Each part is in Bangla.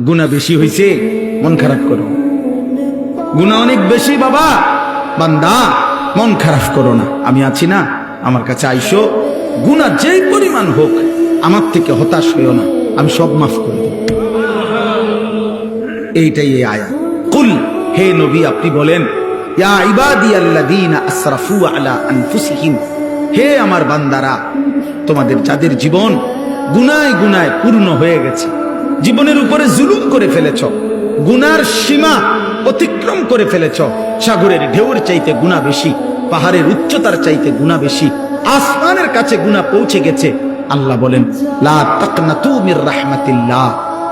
গুনাহ বেশি হয়েছে, মন খারাপ করো। গুনাহ অনেক বেশি বাবা, বান্দা মন খারাপ করো না, আমি আছি না, আমার কাছে আইসো, গুনাহ যেই পরিমাণ হোক আমার থেকে হতাশ হইও না, আমি সব মাফ করে দেব। এইটাই এই আয়াত। কুল, হে নবী আপনি বলেন, ইয়া ইবাদিয়াল্লাযীনা আসরাফু আলা আনফুসিহিম, হে আমার বান্দারা, তোমাদের যাদের জীবন গুনায় গুনায় পূর্ণ হয়ে গেছে, জীবনের উপরে জুলুম করে ফেলেছ, গুনার সীমা অতিক্রম করে ফেলেছ, সাগরের ঢেউর চাইতে গুনাহ বেশি, পাহাড়ের উচ্চতার চাইতে গুনাহ বেশি, আসমানের কাছে গুনাহ পৌঁছে গেছে, আল্লাহ বলেন লা তাকনাতু মির রাহমাতিল্লাহ,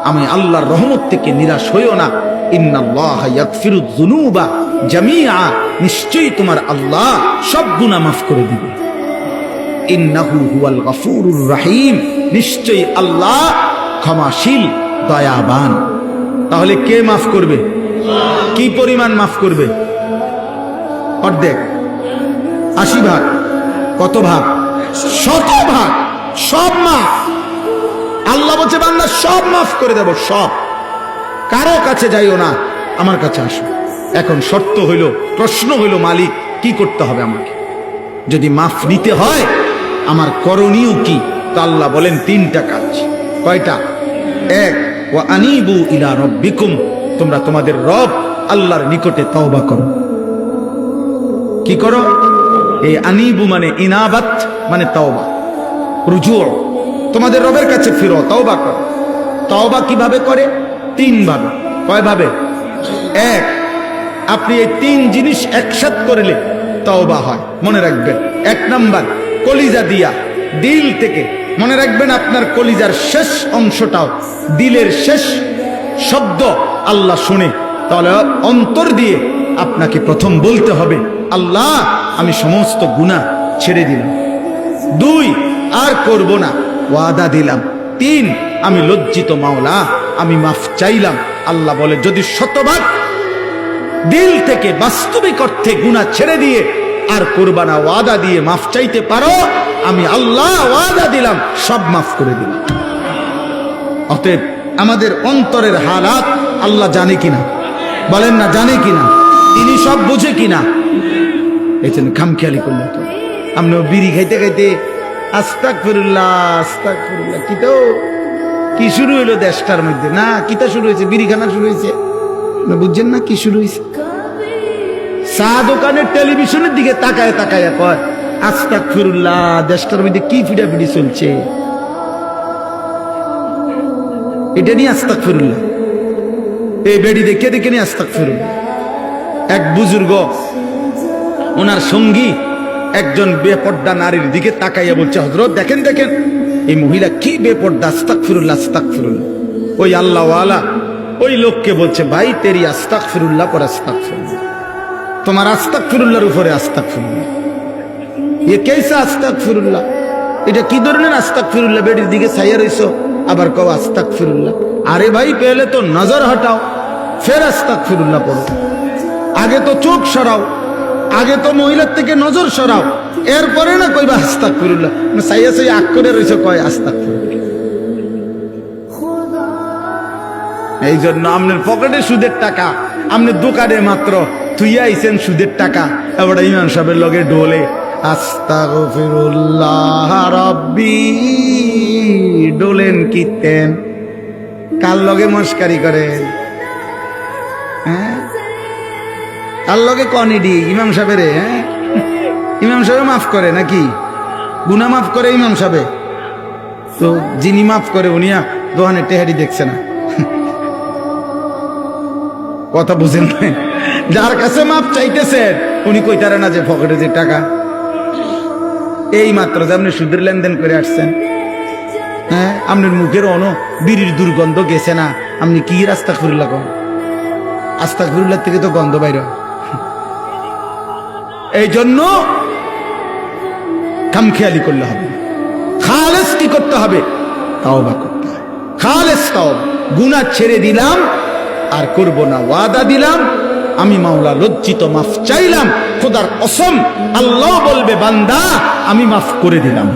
আমি আল্লাহর রহমত থেকে নিরাশ হইও না, ইন্নাল্লাহা ইয়াগফিরুয যুনুবা জামিআ, নিশ্চয়ই তোমার আল্লাহ সব গুনাহ মাফ করে দিবে। ইন্নাহু হুয়াল গফুরুর রহিম, নিশ্চয়ই আল্লাহ ক্ষমাশীল দয়াবান। তাহলে কে মাফ করবে? কি পরিমাণ মাফ করবে? অর্ধেক, 80 ভাগ, কত ভাগ? 100 ভাগ, সব মাফ। আল্লাহ বলছে বান্দা সব মাফ করে দেব, সব। কারো কাছে যাইও না, আমার কাছে আসো। এখন শর্ত হইল, প্রশ্ন হইল, মালিক কি করতে হবে আমাকে? যদি মাফ নিতে হয় আমার করণীয় কি? তো আল্লাহ বলেন 3টা কাজ। কয়টা? 1, ওয়া আনিবু ইলা রাব্বিকুম, তোমরা তোমাদের রব আল্লাহর নিকটে তওবা করো। কি করো? এই আনিবু মানে ইনাবাত, মানে তওবা, রুজু, তোমাদের রবের কাছে ফিরো, তওবা করো। তওবা কিভাবে করে? 3 ভাবে। কয় ভাবে? 1, আপনি এই 3 জিনিস একসাথে করলে তওবা হয়, মনে রাখবেন। 1 নাম্বার, কলিজা দিয়া, দিল থেকে, মনে রাখবেন আপনার কলিজার শেষ অংশটাও, দিলের শেষ শব্দ আল্লাহ শুনে, তাহলে অন্তর দিয়ে আপনাকে প্রথম বলতে হবে আল্লাহ আমি সমস্ত গুনাহ ছেড়ে দিলাম। 2, আর করব না, ওয়াদা দিলাম। 3, আমি লজ্জিত মাওলা, আমি মাফ চাইলাম। আল্লাহ বলে যদি 100 দিল থেকে বাস্তবিক অর্থে গুনাহ ছেড়ে দিয়ে আর করবা না, ওয়াদা দিয়ে মাফ চাইতে পারো, আমি আল্লাহ ওয়াদা দিলাম সব মাফ করে দিলাম। অতএব আমাদের অন্তরের হালাত আল্লাহ জানে কিনা? বলেন না, জানে কিনা? তিনি সব বুঝে কিনা? এই জন্য খামখেয়ালি করলে তো আমরা বিড়ি খাইতে খাইতে আস্তাগফিরুল্লাহ আস্তাগফিরুল্লাহ, কি তো কি শুরু হইলো দেশটার মধ্যে? না, কিতা শুরু হয়েছে? বিড়ি খানা শুরু হয়েছে, বুঝছেন না কি শুরু হয়েছে? চা দোকানের টেলিভিশনের দিকে তাকায় তাকায় কয় আস্তাগফিরুল্লাহ, দেশটার মধ্যে কি ফিডাফিডি চলছে, এটা নিয়ে আস্তাগফিরুল্লাহ। এই বেড়ি দেখে দেখে নিয়ে আস্তাগফিরুল্লাহ। এক বুজুর্গ, ওনার সঙ্গী একজন বেপর্দা নারীর দিকে তাকাইয়া বলছে, হযরত দেখেন দেখেন এই মহিলা কি বেপর্দা, আস্তাগফিরুল্লাহ আস্তাগফিরুল্লাহ। ওই আল্লাহওয়ালা ওই লোককে বলছে, ভাই তেরি আস্তাগফিরুল্লাহ পর আস্তাগফিরুল্লাহ, তোমার আস্তাগফিরুল্লাহর উপরে আস্তাগফিরুল্লাহ, এ কেসা আস্তাগফিরুল্লাহ, এটা কি ধরনের আস্তাগফিরুল্লাহ? বেডির দিকে ছাইয়া রইছো আবার কও আস্তাগফিরুল্লাহ। আরে ভাই পেলে তো নজর হটাও, ফের আস্তাগফিরুল্লাহ পড়ো। আগে তো চোখ সরাও, আগে তো মহিলার থেকে নজর সরাও, এরপরে না কইবা আস্তাগফিরুল্লাহ। ছাইয়া ছাইয়া আগ করে রইছো, কয় আস্তাগফিরুল্লাহ। এই জন্য আপনার পকেটে সুদের টাকা, আপনি দোকানে মাত্র তুইয়া আইছেন সুদের টাকা, এবার ইমাম সাহেবের লগে ডোলে আস্তাগফিরুল্লাহ রাব্বি, ডোলেন কিতেন, কার লগে মস্কারি করেন? হ্যাঁ, কার লগে কনিডি? ইমাম সাহেবের। হ্যাঁ, ইমাম সাহেব মাফ করে নাকি? গুনাহ মাফ করে ইমাম সাহেব? তো যিনি মাফ করে উনিয়া দোহানে টেহারি দেখছে না, কথা বুঝেন না? যার কাছে মাপ চাইতেছেন উনি কইতারে না যে পকেটে যে টাকা। এই মাত্র যে আপনি সুদের লেনদেন করে আসছেন, হ্যাঁ, আপনার মুখের বিড়ির দুর্গন্ধ গেছে না, আপনি কি আস্তাগফিরুল্লাহ করেন? আস্তাগফিরুল্লাহ থেকে তো গন্ধ বাইর। এই জন্য খামখেয়ালি করলে হবে, খালেস কি করতে হবে? তাওবা করতে হবে, খালেস তাওবা। গুনাহ ছেড়ে দিলাম আর করব না, ওয়াদা দিলাম, আমি মাওলা লজ্জিত, মাফ চাইলাম, খোদার কসম আল্লাহ বলবে বান্দা আমি মাফ করে দিলাম।